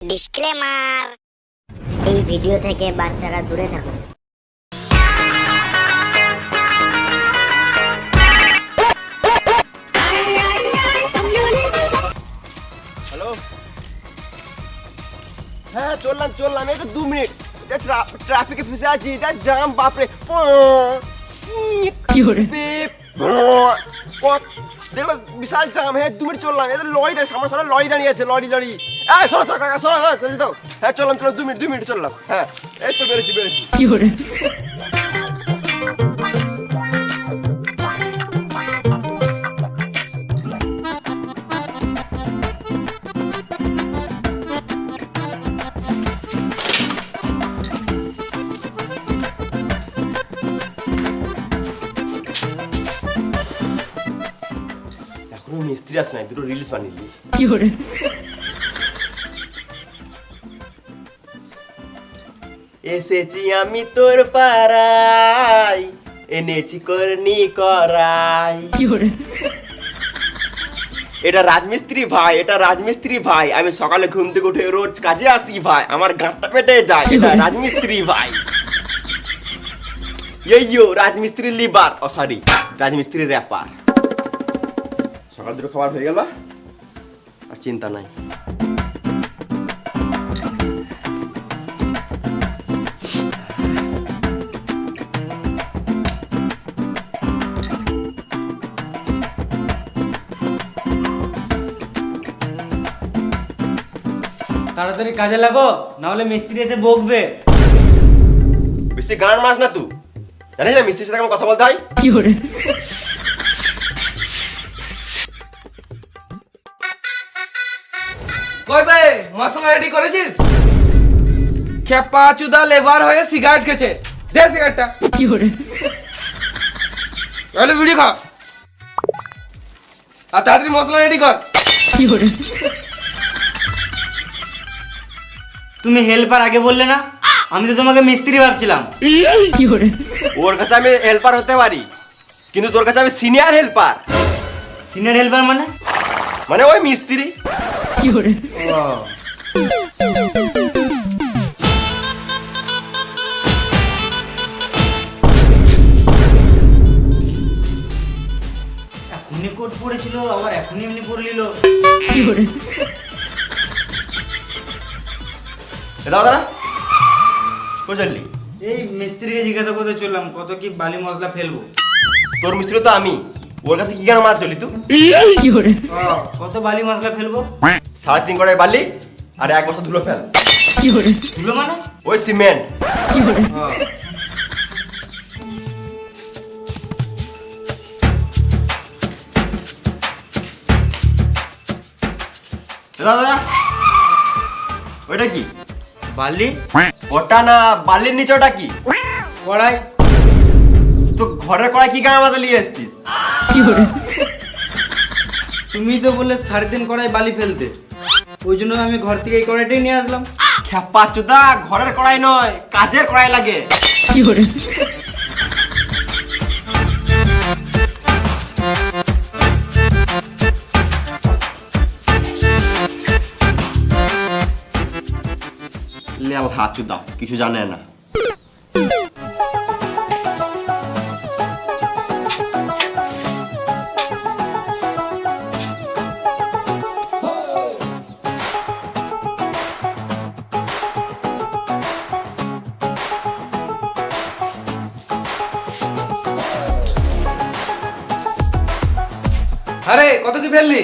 Disclaimer, এই video থেকে বাচ্চারা দূরে থাকুন। হ্যালো, হ্যাঁ চললাম এই তো 2 মিনিট। ট্রাফিকে ফেসে আছি, যা জাম বাপরে। দেখো বিশাল জাম। হ্যাঁ 2 মিনিট চললাম, এই তো লরি দাঁড়িয়ে, সামনে লরি দাঁড়িয়ে আছে, লরি সরো কাকা সরো, চলে দাও। হ্যাঁ চললাম 2 মিনিট চললাম। হ্যাঁ এই তো বেরোচ্ছি। এখনো মিস্ত্রি আসে নাই, দুটো রিলস বানিয়ে এসেছি আমি তোর পাড়ায়, এনেছি করনি করাই। এটা রাজমিস্ত্রি ভাই, আমি সকালে ঘুম থেকে উঠে রোজ কাজে আসি ভাই, আমার গাঁটটা পেটে যায়। এটা রাজমিস্ত্রি ভাই। রাজমিস্ত্রি লিবার, সরি রাজমিস্ত্রি র্যাপার। সকাল দুটো খাবার হয়ে গেল, আর চিন্তা নাই। তাড়াতাড়ি কাজে লাগো, না হলে মিস্ত্রি এসে বকবে। বেশি গান মাস না তুই, জানিস না মিস্ত্রির সাথে কেমন কথা বলতে হয়। কই বে, মশলা রেডি করেছিস? খেপা চুদা লেবার হয়ে সিগারেট খেছে, দে সিগারেটটা। তাহলে ভিডিও খা, আর তাড়াতাড়ি মশলা রেডি কর। তুমি হেল্পার আগে বললে না? আমি তো তোমাকে মিস্ত্রি ভাবছিলাম। ওর কাছে আমি হেল্পার হতে পারি, কিন্তু তোর কাছে আমি সিনিয়র হেল্পার। সিনিয়র হেল্পার মানে ওই মিস্ত্রি। এখনই কোট পড়েছিল, আবার এখনই এমনি পড়ে নিল। দাদা কোথায় চললি? এই মিস্ত্রিকে জিজ্ঞাসা করতে চললাম, কত কি বালি মশলা ফেলবো। তোর মিস্ত্রি তো আমি, ওর কাছে কি কেন মার চলি তুই? কত বালি মশলা ফেলবো? 3.5 কড়াই বালি আর 1 বস্তা ধুলো ফেল। ধুলো মানে? ওই সিমেন্ট। দাদা ওইটা কি? বালি? ওটা না, বালির নিচে ওটা কি? কড়াই। তো ঘরের কড়াই কি গায়ে মাথা নিয়ে এসেছিস? তুমি তো বললে 3.5 কড়াই বালি ফেলতে, ওই জন্য আমি ঘর থেকে এই কড়াইটাই নিয়ে আসলাম। খেপা চুদা, ঘরের কড়াই নয়, কাজের কড়াই লাগে। লেল হাত চুদা, কিছু জানে না। আরে কত কি ফেললি?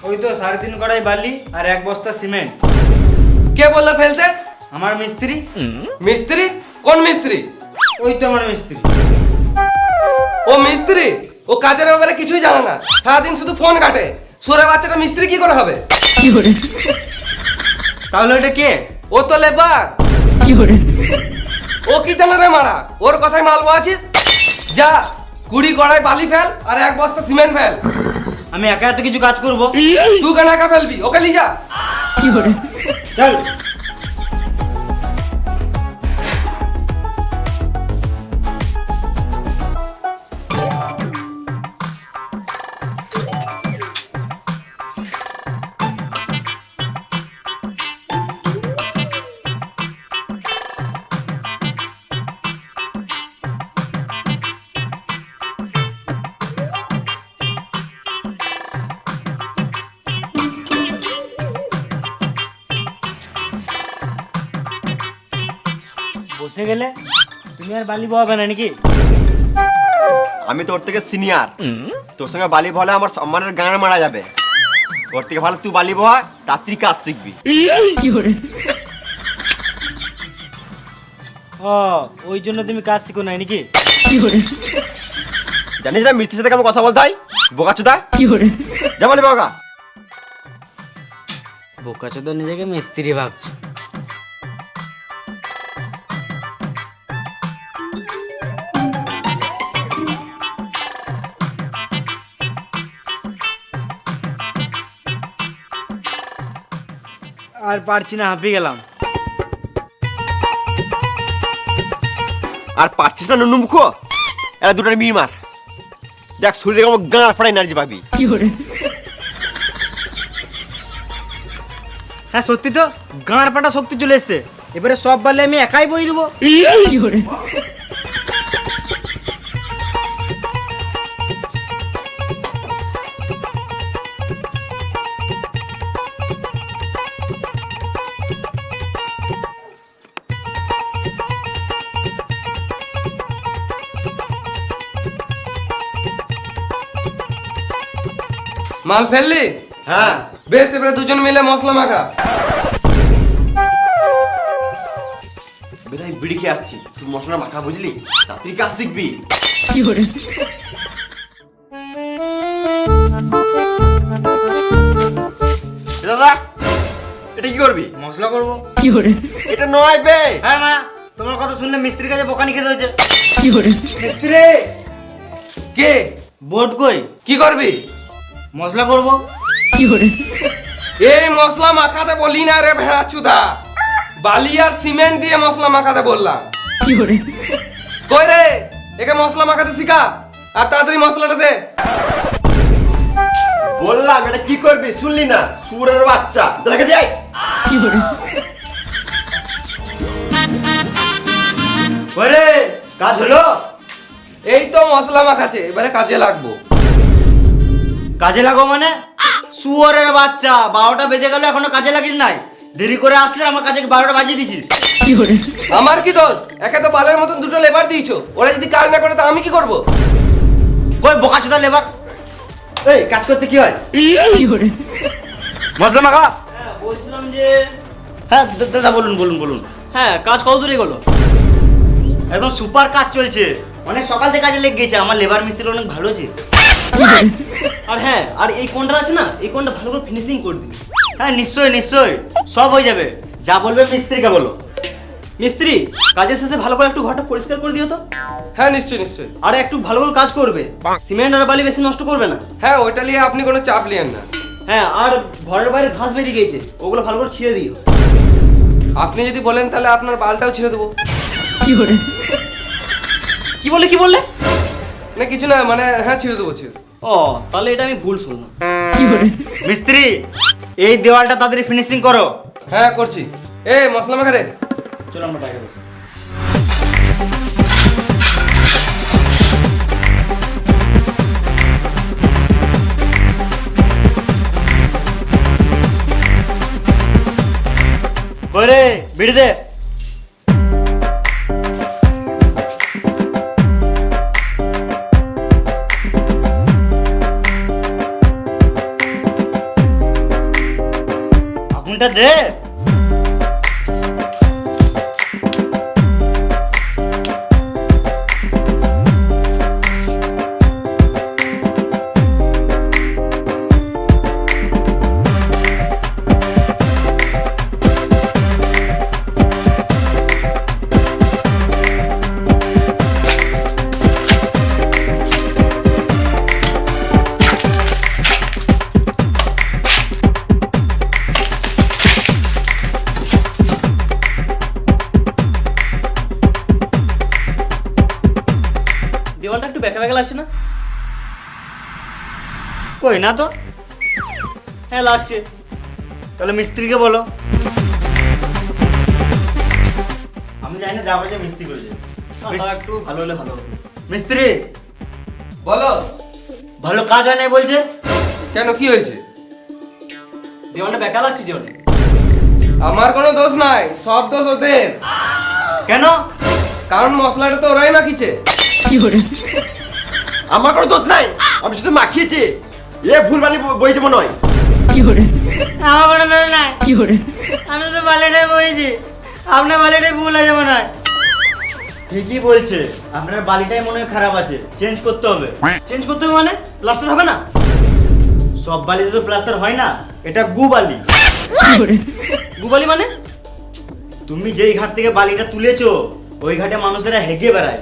ওই তো 3.5 কড়াই বালি আর 1 বস্তা সিমেন্ট। কে বললো ফেলতে? আমার মিস্ত্রি। মিস্ত্রি? কোন মিস্ত্রি? ওই তো আমার মিস্ত্রি। ও মিস্ত্রি? ও কাজের ব্যাপারে কিছুই জানে না, সারাদিন শুধু ফোন কাটে। সুরে বাচ্চাটা মিস্ত্রি কি করে হবে? তাহলে ওটা কে? ও তো লেবার। ও কি জানে রে মারা, ওর কথায় মালবো আছিস? যা 20 কড়াই বালি ফেল আর 1 বস্তা সিমেন্ট ফেল। আমি একা এত কিছু কাজ করবো? তুই কেন একা ফেলবি? ওকে লি যা। চল। বসে গেলে তুমি আর বালি বহাবে না নাকি? আমি তোর থেকে সিনিয়র, তোর সঙ্গে বালি বলে আমার সম্মানের গান মারা যাবে। ওর থেকে ভালো তুই বালি বহা, তাড়াতাড়ি কাজ শিখবি। ও ওই জন্য তুমি কাজ শিখো নাই নাকি? জানিস না মিস্ত্রির সাথে কেমন কথা বলতে হয়? বোকাচোদা যা বলি বাবা। বোকাচোদ নিজেকে মিস্ত্রি ভাবছে। আর পারছি না, হাঁপিয়ে গেলাম। আর পারছিস না নুনু মুখো, এরা দুটার মির মার। দেখ শরীরে কেমন গাঁ ফাড়া এনার্জি পাবি। হ্যাঁ সত্যি তো, গাঁড় পাটা শক্তি চলে এসছে। এবারে সব বালি আমি একাই বই দেবো। মাল ফেললি? হ্যাঁ বেশ, এবারে দুজন মিলে মশলা মাখা। বেধাই বিড়ি খেয়ে আসছি, তুই মশলা মাখা বুঝলি, তাড়াতাড়ি কাজ শিখবি। এ দাদা এটা কি করবি? মশলা করবো। এটা নয় বে। হ্যাঁ মা, তোমার কথা শুনলে মিস্ত্রির কাছে বোকানি খেতে হয়েছে। মিস্ত্রি কে? বোর্ড কই? কি করবি? মশলা করবো। এই মশলা মাখাতে বলি না রে ভেড়া চুদা, বালি আর সিমেন্ট দিয়ে মশলা মাখাতে বললাম। কই রে, একে মশলা মাখাতে শিখা, আর তাড়াতাড়ি মশলাটা দে। বললাম এটা কি করবি, শুনলি না? সুরের বাচ্চা, দেখে দেয়। ওরে কাজ হলো? এই তো মশলা মাখাছে, এবারে কাজে লাগবো। কাজে লাগো মানে? শুয়োরের বাচ্চা, 12টা বেজে গেল এখনো কাজে লাগিস নাই। দেরি করে আসলে আমার কাজে 12টা বাজিয়ে দিছিস। আমার কি দোষ? একে তো বালের মতন দুটো লেবার দিয়েছো, ওরা যদি কাজ না করে তো আমি কি করব? কই বোকাচোদা লেবার? এই কাজ করতে কি হয়? মশলা মাখা। হ্যাঁ বলছিলাম যে, হ্যাঁ দাদা বলুন বলুন বলুন। হ্যাঁ কাজ কত দূরে গেলো? একদম সুপার কাজ চলছে, অনেক সকাল থেকে কাজে লেগে গেছে। আমার লেবার মিস্ত্রি অনেক ভালো আছে। আর হ্যাঁ, আর এই কোনটা আছে না, এই কোনটা ভালো করে ফিনিশিং করে দিবি। হ্যাঁ নিশ্চয়ই নিশ্চয়ই, সব হয়ে যাবে। যা বলবে মিস্ত্রিকে বলো। মিস্ত্রি কাজের শেষে ভালো করে একটু ঘরটা পরিষ্কার করে দিও তো। হ্যাঁ নিশ্চয়ই নিশ্চয়ই। আর একটু ভালো করে কাজ করবে, সিমেন্ট আর বালি বেশি নষ্ট করবে না। হ্যাঁ ওইটা নিয়ে আপনি কোনো চাপ নিয়েন না। হ্যাঁ আর ঘরের বাইরে ঘাস বেরিয়ে গিয়েছে, ওগুলো ভালো করে ছিঁড়ে দিও। আপনি যদি বলেন তাহলে আপনার বালটাও ছিঁড়ে দেবো। কি বললে কি বললে? না কিছু না, মানে হ্যাঁ ছিঁড়ে দেবো ছিঁড়ে দেবো। ও তাহলে এটা আমি ভুল শুনলাম। মিস্ত্রি এই দেওয়ালটা তাড়াতাড়ি ফিনিশিং করো। হ্যাঁ করছি। এ মশলা মাখা রে। চলো আমরা বাইরে বসি। ওরে বিড়ি দে। আগুনটা দে। দেওয়ালটা একটু বেঁকা বেঁকা লাগছে না? কই না তো। হ্যাঁ লাগছে। তাহলে মিস্ত্রিকে বলো। আমি জানি না, যাবো যে মিস্ত্রি করেছে। একটু ভালো হলে ভালো হতো। মিস্ত্রি বলো। ভালো কাজ হয় নাই বলছে। কেন কি হয়েছে? দেওয়ালটা বেঁকা লাগছে যে অনেক। আমার কোনো দোষ নাই, সব দোষ ওদের। কেন? কারণ মশলাটা তো ওরাই মাখিছে। আমার কোনো দোষ নাই, আমি শুধু মাখিয়েছি। এ ভুল বালি বইছে মনে হয়। আমার কোনো দোষ নাই, আমি তো বালিটাই বইছি, আপনার বালিটাই ভুল আছে মনে হয়। ঠিকই বলছে, আপনার বালিটাই মনে হয় খারাপ আছে, চেঞ্জ করতে হবে। চেঞ্জ করতে হবে মানে প্লাস্টার হবে না? সব বালিতে তো প্লাস্টার হয় না, এটা গু বালি। গুবালি মানে? তুমি যেই ঘাট থেকে বালিটা তুলেছো ওই ঘাটে মানুষেরা হেগে বেড়ায়।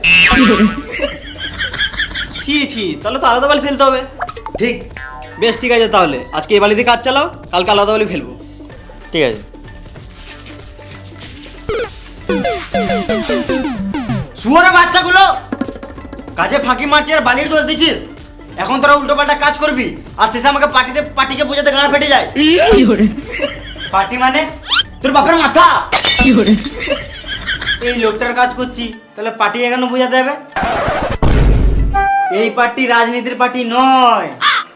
ছি ছি, তাহলে তো আলাদা বালি ফেলতে হবে। ঠিক বেশ ঠিক আছে, তাহলে আজকে এই বালি দিয়ে কাজ চালাও, কালকে আলাদা বালি ফেলবো। ঠিক আছে। শুয়োরের বাচ্চাগুলো কাজে ফাঁকি মারছিস আর বালির দোষ দিচ্ছিস। এখন তোরা উল্টো পাল্টা কাজ করবি আর শেষে আমাকে পাটিকে বোঝাতে গাঁড়া ফেটে যায়। পাটি মানে তোর বাপের মাথা। এই লোকটার কাজ করছি, তাহলে পাটি এখানে বোঝাতে হবে? এই পার্টি রাজনীতির পার্টি নয়,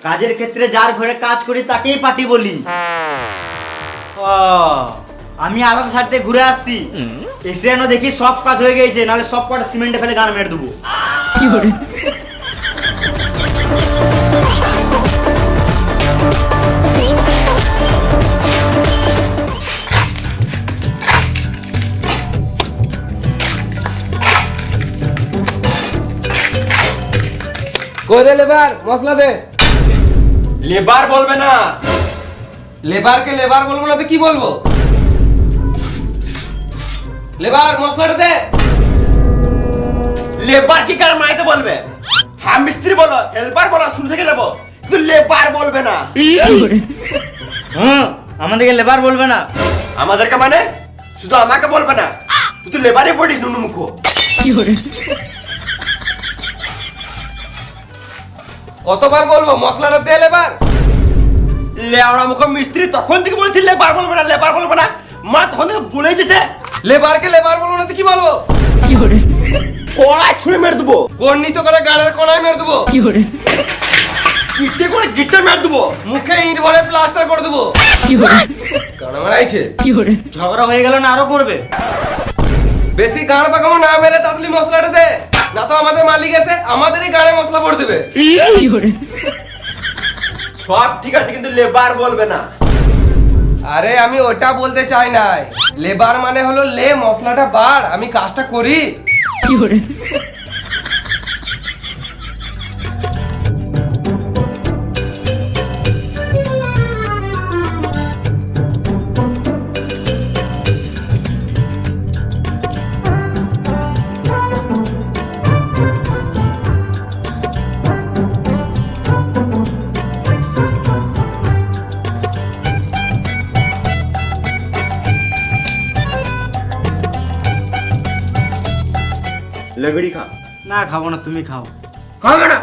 কাজের ক্ষেত্রে যার ঘরে কাজ করি তাকেই পার্টি বলি। আমি আলাদা সাইড থেকে ঘুরে আসছি, এসে যেন দেখি সব কাজ হয়ে গেছে, নাহলে সব কটা সিমেন্টে ফেলে গান মেরে দেবো। কই রে লেবার, মশলা দে। লেবার বলবে না। লেবারকে লেবার বলবো না তো কি বলবো? লেবার, মশলাটা দে। লেবার কি কার মাইতে বলবে? হ্যাঁ মিস্ত্রি বলো, হেল্পার বলো, শুরু থেকে যাবো, কিন্তু লেবার বলবে না। হ্যাঁ, আমাদেরকে লেবার বলবে না। আমাদেরকে মানে শুধু আমাকে বলবে না, তুই তো লেবারই পড়িস নুনু মুখ। কতবার বলবো মশলাটা দে লেবার? লেওড়া মুখ মিস্ত্রি তখন থেকে বলছি লেবার বলবে না, লেবার বলবে না, মা তখন থেকে বলে দিয়েছে। লেবারকে লেবার বলবো না তো কি বলবো? কড়াই ছুঁড়ে মেরে দেবো, গর্ণিত করে গাড়ের কোনায় মেরে দেবো, ইটে করে গিটে মেরে দেবো, মুখে ইট ভরে প্লাস্টার করে দেবো। গান মারাইছে। ঝগড়া হয়ে গেল না আরো করবে? বেশি গাড় পাকামো না মেরে তাড়াতাড়ি মশলাটা দে, না তো আমাদের মালিক এসে আমাদেরই গাড়ে মশলা ভরে দেবে। সব ঠিক আছে কিন্তু লেবার বলবে না। আরে আমি ওটা বলতে চাই নাই, লেবার মানে হলো লে মশলাটা বাড়, আমি কাজটা করি। লেগড়ি খা। না খাবো না, তুমি খাও। খাবে না।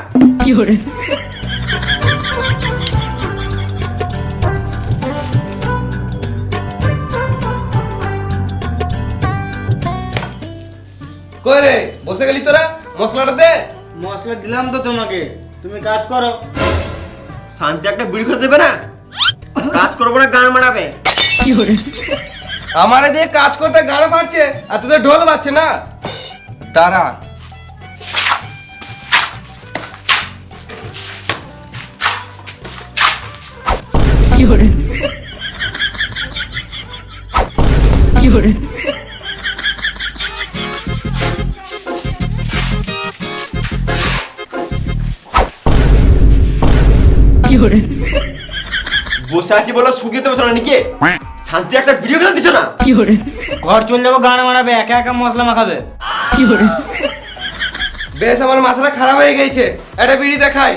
কই রে, বসে গেলি তোরা? মশলাটা দে। মশলা দিলাম তো তোমাকে, তুমি কাজ করো। শান্তি একটা বিড়ি খেতে দেবে না? কাজ করবো না, গান মারাবে। আমারে দিয়ে কাজ করতে গাড় ফাটছে আর তোদের ঢোল বাজছে না? দাঁড়া। বসে আছি বলো শুকিয়ে দেবো না নাকি? শান্তি একটা ভিডিও খেতে দিছো না? ঘর চলে যাবো, গান মারাবে, একা একা মশলা মাখাবে। বেশ, আমার মাথাটা খারাপ হয়ে গেছে, একটা বিড়ি দেখাই।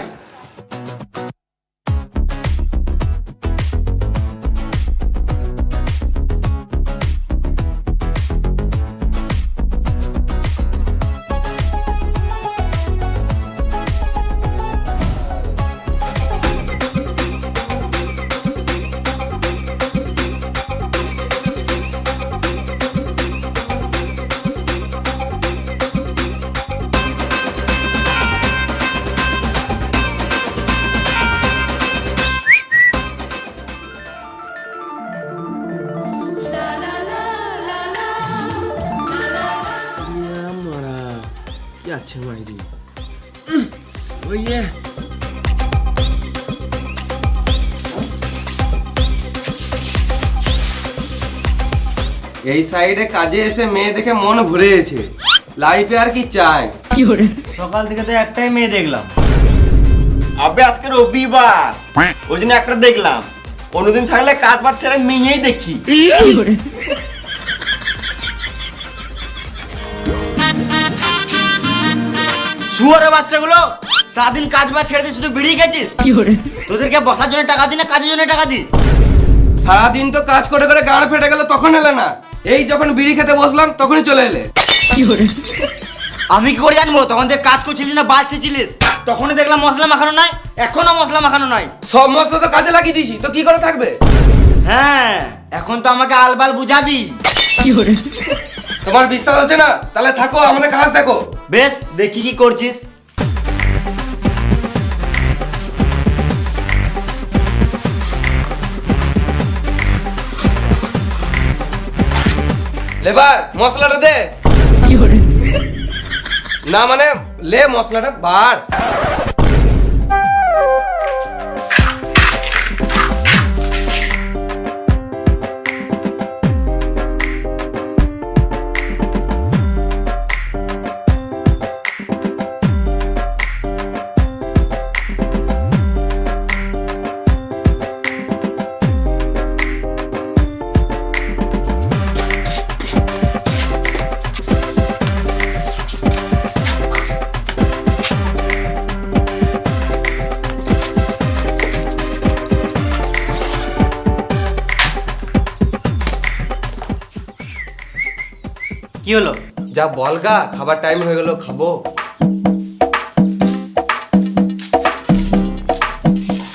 যাচ্ছে মাইরি ওই এই সাইডে কাজে এসে মেয়ে দেখে মন ভরে গেছে, লাইফে আর কি চাই। সকাল থেকে তো একটাই মেয়ে দেখলাম। আবে আজকে রবিবার ওই জন্য একটা দেখলাম, অন্যদিন থাকলে কাজ বাজ ছেড়ে মেয়েই দেখি। শুয়োরের বাচ্চাগুলো সারাদিন কাজ বাজ ছেড়ে দিয়ে শুধু বিড়ি খেয়েছিস। তোদেরকে বসার জন্য টাকা দি না কাজের জন্য টাকা দি? সারাদিন তো কাজ করে করে গাঁড় ফেটে গেল, তখন এলে না। এই যখন বিড়ি খেতে বসলাম তখনই চলে এলে। আমি কি করে জানবো তখন থেকে কাজ করছিলিস না বাঁচছিলিস? তখনই দেখলাম মশলা মাখানো নাই, এখনো মশলা মাখানো নাই। সব মশলা তো কাজে লাগিয়ে দিছি, তো কি করে থাকবে? হ্যাঁ, এখন তো আমাকে আলবাল বুঝাবি। তোমার বিশ্বাস হচ্ছে না? তাহলে থাকো, আমাদের কাজ দেখো। বেশ, দেখি কি করছিস। লেবার মশলাটা দে। না মানে লে মশলাটা বার। কি হলো? যা বলগা, খাবার টাইম হয়ে গেল, খাবো।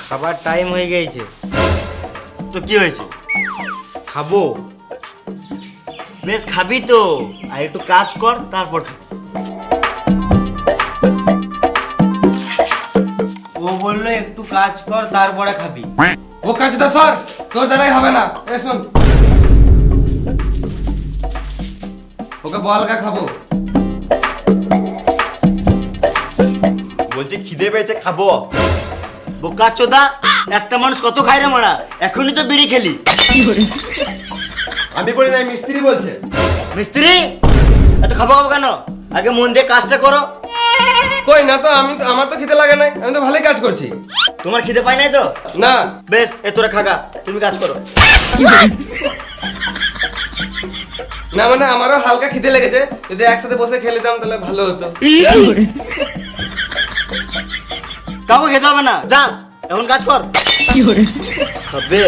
খাবার টাইম হয়ে গেছে তো কি হয়েছে? খাবো। বেশ খাবি তো, আর একটু কাজ কর তারপর খাবি। ও বললো একটু কাজ কর তারপরে খাবি। ও কাজটা সর, তোর দ্বারাই হবে না। এ শোন, ওকে বলগা খাবো। বলছি খিদে পেয়েছে খাবো। বোকা চোদা, একটা মানুষ কত খায় রে মারা? এখনই তো বিড়ি খেলি। আমি বলি না, মিস্ত্রি বলছে। মিস্ত্রি এত খাবো খাবো কেন? আগে মন দিয়ে কাজটা করো। কই না তো, আমার তো খিদে লাগে নাই, আমি তো ভালোই কাজ করছি। তোমার খিদে পাই নাই তো? না। বেশ, এ তোরা খাগা, তুমি কাজ করো। না মানে আমারও হালকা খিদে লেগেছে, যদি একসাথে বসে খেলে দিতাম তাহলে ভালো হতো। কাউকে খেতে হবে না, যা এখন কাজ কর। খাবে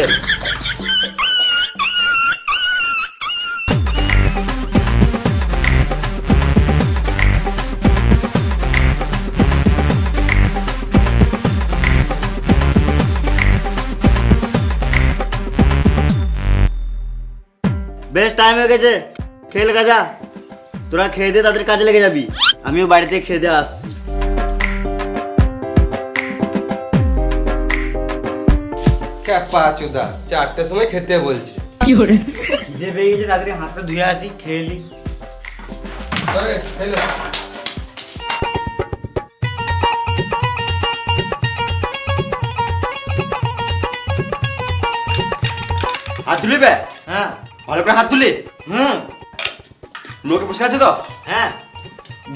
বেশ, টাইম হয়ে গেছে, খেয়ে লেগে যা। তোরা খেয়ে দিয়ে তাদের কাজে লেগে যাবি, আমিও বাড়িতে খেয়ে দিয়ে আসছি। ক্যাপা চোদা, 4টের সময় খেতে বলছে। খিদে পেয়ে গেছে, তাড়াতাড়ি হাতটা ধুয়ে আসি, খেয়ে নি। আরে খেলে হাত তুলি বে, হ্যাঁ ভালো করে হাত তুলি। হুম লোকে বসে আছে তো, হ্যাঁ।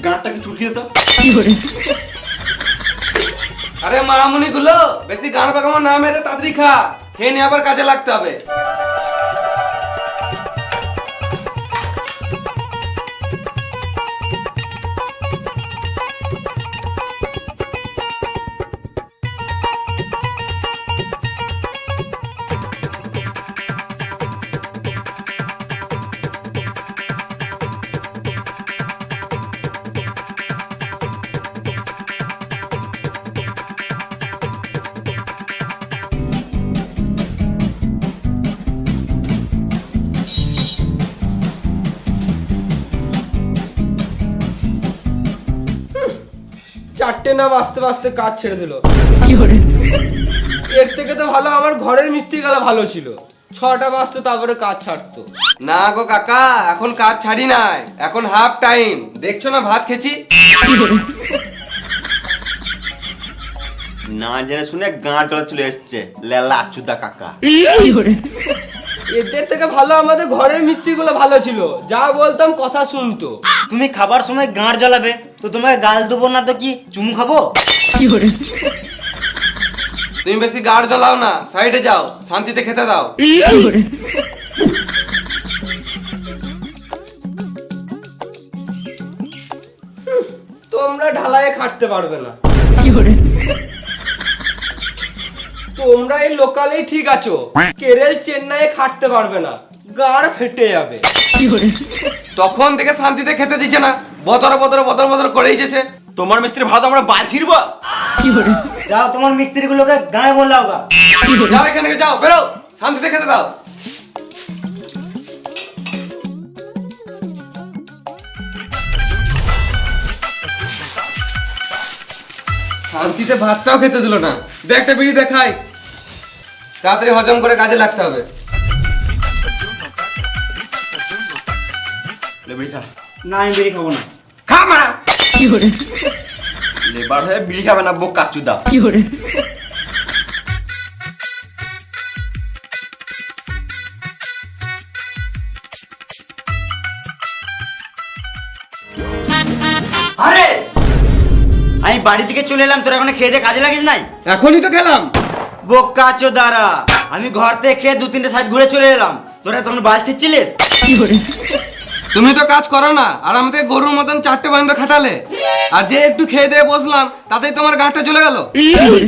গাঁটটা একটু চুলকি দিত। আরে মামুনি গুলো, বেশি গান পাকামো না মেরে তাড়াতাড়ি খা, খেয়ে নিয়ে আবার কাজে লাগতে হবে। চারটে না বাঁচতে বাঁচতে কাজ ছেড়ে দিল। এর থেকে তো ভালো আমার ঘরের মিস্ত্রি গেলা ভালো ছিল, 6টা বাজতো তারপরে কাজ ছাড়তো। না গো কাকা, এখন কাজ ছাড়ি নাই, এখন হাফ টাইম। দেখছো না ভাত খেছি। না জেনে শুনে গাঁট গলা চলে এসছে লেলা আচুদা কাকা। এদের থেকে ভালো আমাদের ঘরের মিস্ত্রিগুলো ভালো ছিল, যা বলতাম কথা শুনতো। তুমি খাবার সময় গাঁট জ্বালাবে তো তোমাকে গাল দেবো না তো কি চুমু খাবো? তুমি বেশি গাড় জ্বালাও না, সাইডে যাও, শান্তিতে খেতে দাও। তোমরা ঢালাইয়ে খাটতে পারবে না, তোমরা এই লোকালেই ঠিক আছো, কেরল চেন্নাইয়ে খাটতে পারবে না, গাড় ফেটে যাবে। তখন থেকে শান্তিতে খেতে দিচ্ছে না, বদর বদর বদর বদর করেই যেছে। তোমার মিস্ত্রি ভালো আমরা বাল ছিড়বো। যাও তোমার মিস্ত্রি গুলোকে গায়ে বললাও গা। যাও এখান থেকে, যাও, বেরো, শান্তিতে খেতে দাও। শান্তিতে ভাতটাও খেতে দিল না। দে একটা বিড়ি দেখাই, তাড়াতাড়ি হজম করে কাজে লাগতে হবে। না আমি বিড়ি খাবো না। খা মারা লেবার হয়ে বিড়ি খাবে না বোক কাচুদা। আরে আমি বাড়ি থেকে চলে এলাম, তোরা এখন খেয়ে দিয়ে কাজে লাগিস নাই? এখনই তো খেলাম। বোকা চোদারা, আমি ঘর থেকে খেয়ে 2-3টে সাইড ঘুরে চলে এলাম, তোরা তখন বাল ছিচ্ছিলিস। তুমি তো কাজ করো না, আর আমাদের গরুর মতন 4টে পর্যন্ত খাটালে, আর যে একটু খেয়ে দিয়ে বসলাম তাতেই তোমার গাঁটটা চলে গেল।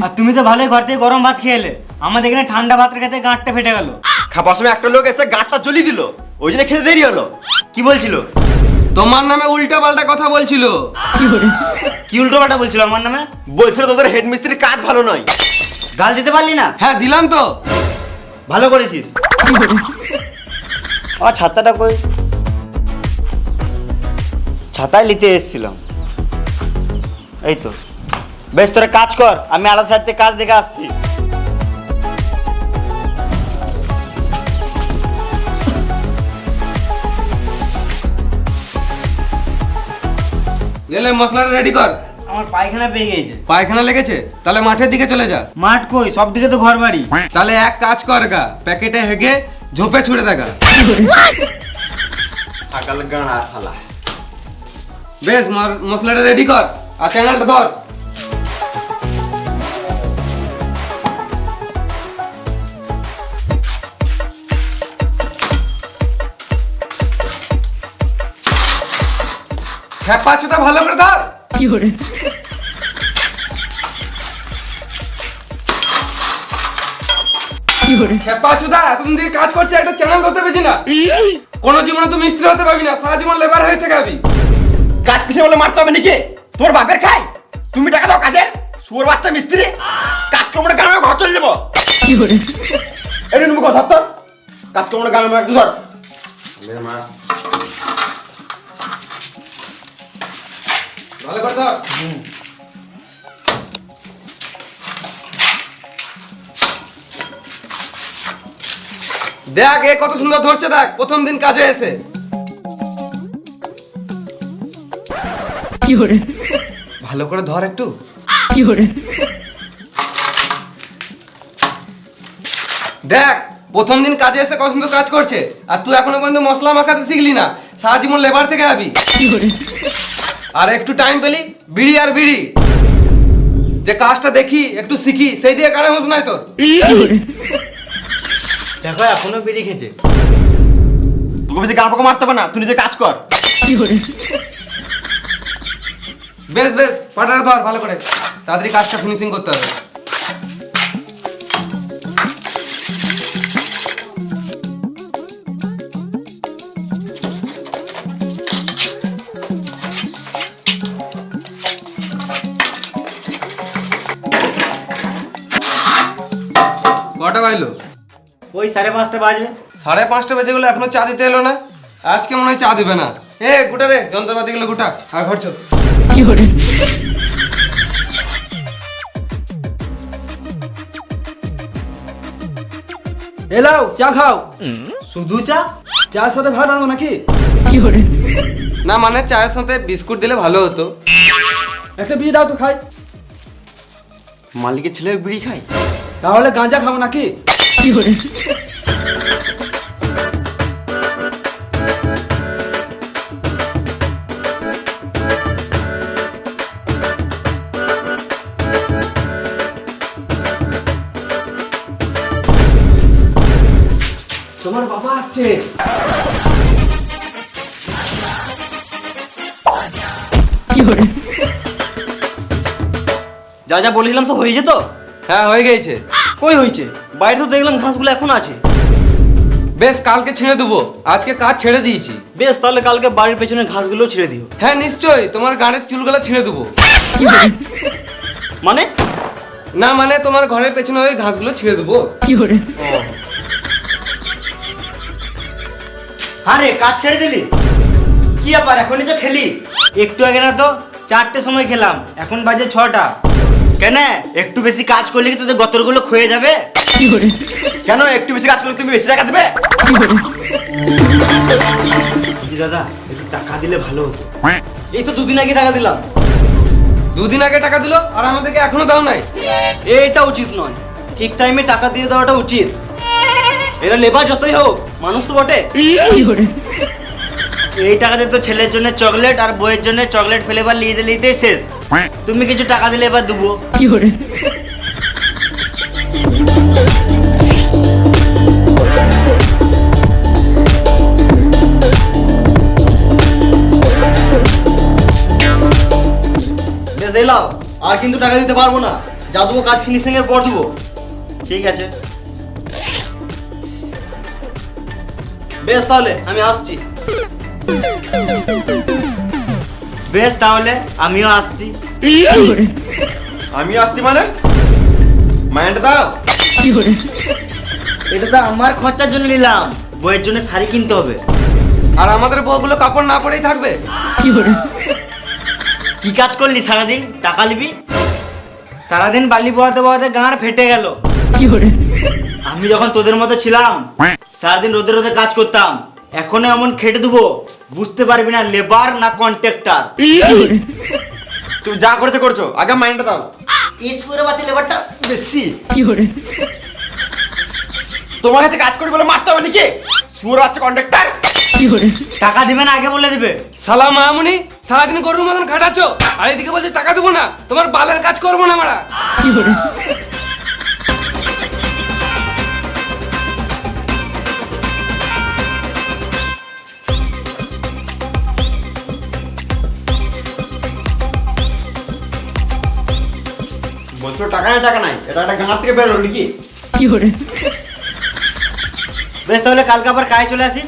আর তুমি তো ভালোই ঘর থেকে গরম ভাত খেয়ে এলে, আমাদের এখানে ঠান্ডা ভাত খেতে গাঁটটা ফেটে গেল। খাবার সময় একটা লোক এসে গাঁটটা জ্বলিয়ে দিল, ওই জন্য খেতে দেরি হলো। কি বলছিল? তোমার নামে উল্টা পাল্টা কথা বলছিল। কি উল্টো পাল্টা বলছিল আমার নামে? বলছিল তোদের হেড মিস্ত্রির কাজ ভালো নয়। গাল দিতে পারলি না? হ্যাঁ দিলাম তো। ভালো করেছিস। আর ছাতাটা কই? ছাতায় নিতে এসেছিলাম। এই তো, বেশ তোরা কাজ কর, আমি আলাদা সাইড থেকে কাজ দেখে আসছি। গেলে মশলাটা রেডি কর। আমার পায়খানা পেয়ে গেছে। পায়খানা লেগেছে? তাহলে মাঠের দিকে চলে যা। মাঠ কই? সব দিকে তো ঘর বাড়ি। তাহলে এক কাজ কর গা, প্যাকেটে হেগে ঝোপে ছুড়ে দেখা। আকাল গাঁড়া শালা। বেশ মশলাটা রেডি কর, আর চ্যানেলটা ধর। খেপা চুদা ভালো করে ধর। খেপা চুদা এতদিন থেকে কাজ করছে, একটা চ্যানেল ধরতে পেরেছি না। কোনো জীবনে তুমি মিস্ত্রি হতে পারবি না, সারা জীবন লেবার হয়ে থেকে যাবি। কাজ পিছে বলে মারতে হবে নাকি? তোমার বাপের খাই, তুমি টাকা দাও কাজের। শুয়োর বাচ্চা মিস্ত্রি, কাজ কর্মটা গ্রামে ঘর চলে যাবো। এই নুন মুখ ধর তো, কাজ কর্মটা গ্রামে একটু ধর। ভালো করে ধর। দেখ এ কত সুন্দর ধরছে, দেখ প্রথম দিন কাজে এসে। ভালো করে ধর একটু। দেখ প্রথম দিন কাজে এসে কত সুন্দর কাজ করছে, আর তুই এখনো পর্যন্ত মশলা মাখাতে শিখলি না, সারা জীবন লেবার থেকে যাবি। আর একটু টাইম পেলি বিড়ি আর বিড়ি, যে কাজটা দেখি একটু শিখি, সেই দিয়ে কানে হোস নাই তোর। দেখো এখনো বিড়ি খেছে। তোকে বেশি গাঁ পোকা মারতে হবে না, তুই নিজে কাজ কর। বেশ বেশ পাটাটা ধর ভালো করে, তাড়াতাড়ি কাজটা ফিনিশিং করতে হবে। কটা বাজলো? ওই 5:30 বাজবে। 5:30 বেজে গেলো, এখনো চা দিতে এলো না। আজকে মনে হয় চা দিবে না। এ গুটা রে, যন্ত্রপাতি গুলো গুটা, আর ঘর চল। এলাও চা খাও। শুধু চা? চার সাথে ভাত আনবো নাকি? না মানে চায়ের সাথে বিস্কুট দিলে ভালো হতো। একটা বিড়ি দাও তো খাই। মালিকের ছেলে বিড়ি খায়? তাহলে গাঁজা খাবো নাকি? তোমার বাবা আসছে। যা যা বলেছিলাম সব হয়েছে তো? হ্যাঁ হয়ে গেছে। কই হয়েছে? বাইরে তো দেখলাম ঘাসগুলো এখন আছে। বেশ কালকে ছেড়ে দেবো, আজকে কাজ ছেড়ে দিয়েছি। বেশ তাহলে কালকে বাড়ির পেছনে ঘাসগুলো ছেড়ে দিও। হ্যাঁ নিশ্চয়ই, তোমার গাড়ির চুলগুলো ছিঁড়ে দেবো। মানে? না মানে তোমার ঘরের পেছনে ওই ঘাসগুলো ছিঁড়ে দেবো। আরে কাজ ছেড়ে দিলি? কি ব্যাপার, এখনই তো খেলি? একটু আগে না তো 4টের সময় খেলাম, এখন বাজে 6টা। কেন একটু বেশি কাজ করলে কি তোদের গতরগুলো ক্ষয়ে যাবে? কেন একটু বেশি কাজ করলে তুমি বেশি টাকা দেবে? জি দাদা, একটু টাকা দিলে ভালো হতো। এই তো 2 দিন আগে টাকা দিলাম। 2 দিন আগে টাকা দিলো আর আমাদেরকে এখনো দাও নাই। এটা উচিত নয়, ঠিক টাইমে টাকা দিয়ে দেওয়াটা উচিত। এরা লেবার যতই হোক মানুষ তো বটে। এই টাকাতে তো ছেলের জন্য চকলেট আর বইয়ের জন্য চকলেট ফ্লেভার নিতে নিতেই শেষ। তুমি কিছু টাকা দিলে এবার দেবো। বেশ এলাও, আর কিন্তু টাকা দিতে পারবো না। যা দেবো কাজ ফিনিশিং এর পর দেবো। ঠিক আছে, বেশ তাহলে আমি আসছি। বেশ তাহলে আমিও আসছি। আমি আসছি মানে? মাইন্ড দাও। এটা তো আমার খরচার জন্য নিলাম, বইয়ের জন্য শাড়ি কিনতে হবে। আর আমাদের বউগুলো কাপড় না পরেই থাকবে। কি কাজ করলি সারাদিন? টাকা নিবি? সারাদিন বালি বয়াতে বয়াতে গাঁড় ফেটে গেল। আমি যখন তোদের মতো ছিলাম সারাদিন রোদে রোদে কাজ করতাম, এখনো এমন খেটে দেবো বুঝতে পারবি না লেবার না কন্ট্রাক্টর। তুমি যা করতে করছো, আগে মাইন্ডটা দাও। ইসপুরে বাচ্চা লেবারটা বেশি। তোমার কাছে কাজ করি বলে মারতে হবে নাকি? সুর বাচ্চা কন্ডাক্টর। টাকা দিবে না আগে বলে দিবে? সালা মামুনি, সারাদিন গরুর মতন খাটাচ্ছ আর এদিকে বলছে টাকা দেবো না। তোমার বালের কাজ করবো না মারা। বলছো টাকা নাই টাকা নাই, এটা একটা গাঁ থেকে বেরোলো নাকি? বেশ তাহলে কালকে আবার কাজে চলে আসিস।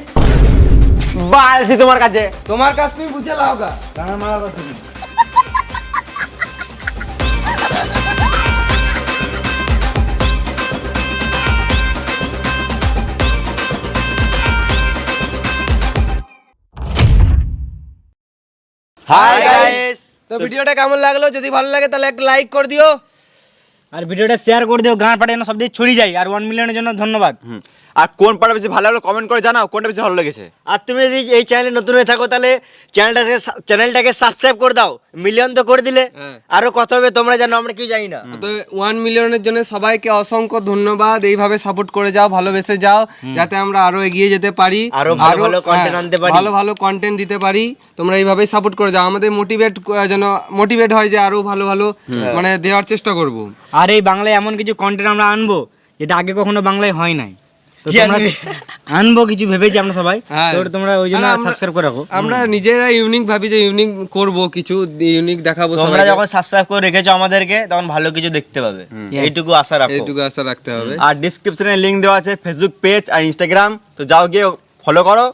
বালছি তোমার কাছে। তোমার কাজ তুমি বুঝে লাও গা, গান মারার কথা নেই। Hi guys. তো ভিডিওটা কেমন লাগলো? যদি ভালো লাগে তাহলে একটা লাইক করে দিও। আর ভিডিওটা শেয়ার করে দিও, গান পাঠানো সব দিয়ে ছড়িয়ে যায়। আর 1 মিলিয়নের জন্য ধন্যবাদ। আর কোন পার্টটা বেশি ভালো লাগলো কমেন্ট করে জানাও, কোনটা বেশি ভালো লেগেছে। আর তুমি যদি এই চ্যানেলে নতুন হয়ে থাকো তাহলে চ্যানেলটাকে সাবস্ক্রাইব করে দাও। মিলিয়ন তো করে দিলে হ্যাঁ। আরো কত হবে তোমরা জানো, আমরা কি জানি না। তো 1 মিলিয়নের জন্য সবাইকে অসংখ্য ধন্যবাদ। এইভাবে সাপোর্ট করে যাও, ভালোবেসে যাও, যাতে আমরা আরো এগিয়ে যেতে পারি, আরো ভালো ভালো content আনতে পারি। ভালো ভালো কন্টেন্ট দিতে পারি। তোমরা এইভাবেই সাপোর্ট করে যাও, আমাদের যেন মোটিভেট হয় যে আরো ভালো ভালো মানে দেওয়ার চেষ্টা করব। আর এই বাংলায় এমন কিছু কন্টেন্ট আমরা আনবো যেটা আগে কখনো বাংলায় হয় নাই। তো তোমরা আনবো কিছু ভেবেছি আমরা সবাই, হ্যাঁ। তো তোমরা ওই জন্য আর আমরা- সাবস্ক্রাইব করে রাখো। আমরা নিজেরা ইউনিক ভাবি যে ইউনিক করব, কিছু ইউনিক দেখাবো তোমরা সবাইকে। যখন সাবস্ক্রাইব করে রেখেছো আমাদেরকে তখন ভালো কিছু দেখতে পাবে, এইটুকু আশা রাখো। এইটুকু আশা রাখতে হবে। আর ডিসক্রিপশনে লিংক দেওয়া আছে ফেসবুক পেজ আর ইনস্টাগ্রাম, তো যাও গিয়ে ফলো করো।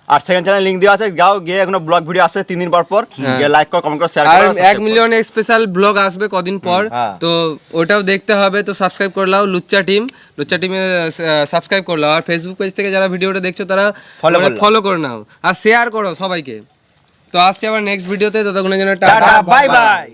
আর সেকেন্ড চ্যানেল লিংক দেওয়া আছে, যাও গিয়ে এখনো ব্লগ ভিডিও আসছে 3 দিন পর পর, গিয়ে লাইক করো, কমেন্ট করো, শেয়ার আর করো। 1 মিলিয়ন স্পেশাল ব্লগ আসবে কদিন পর, তো ওটাও দেখতে হবে। তো সাবস্ক্রাইব করে নাও লুচ্চা টিমে সাবস্ক্রাইব করে নাও। আর ফেসবুক পেজ থেকে যারা ভিডিওটা দেখছো তারা ফলো করে নাও আর শেয়ার করো সবাইকে। তো আসছি আবার নেক্সট ভিডিওতে, ততক্ষণের জন্য টাটা, বাই বাই।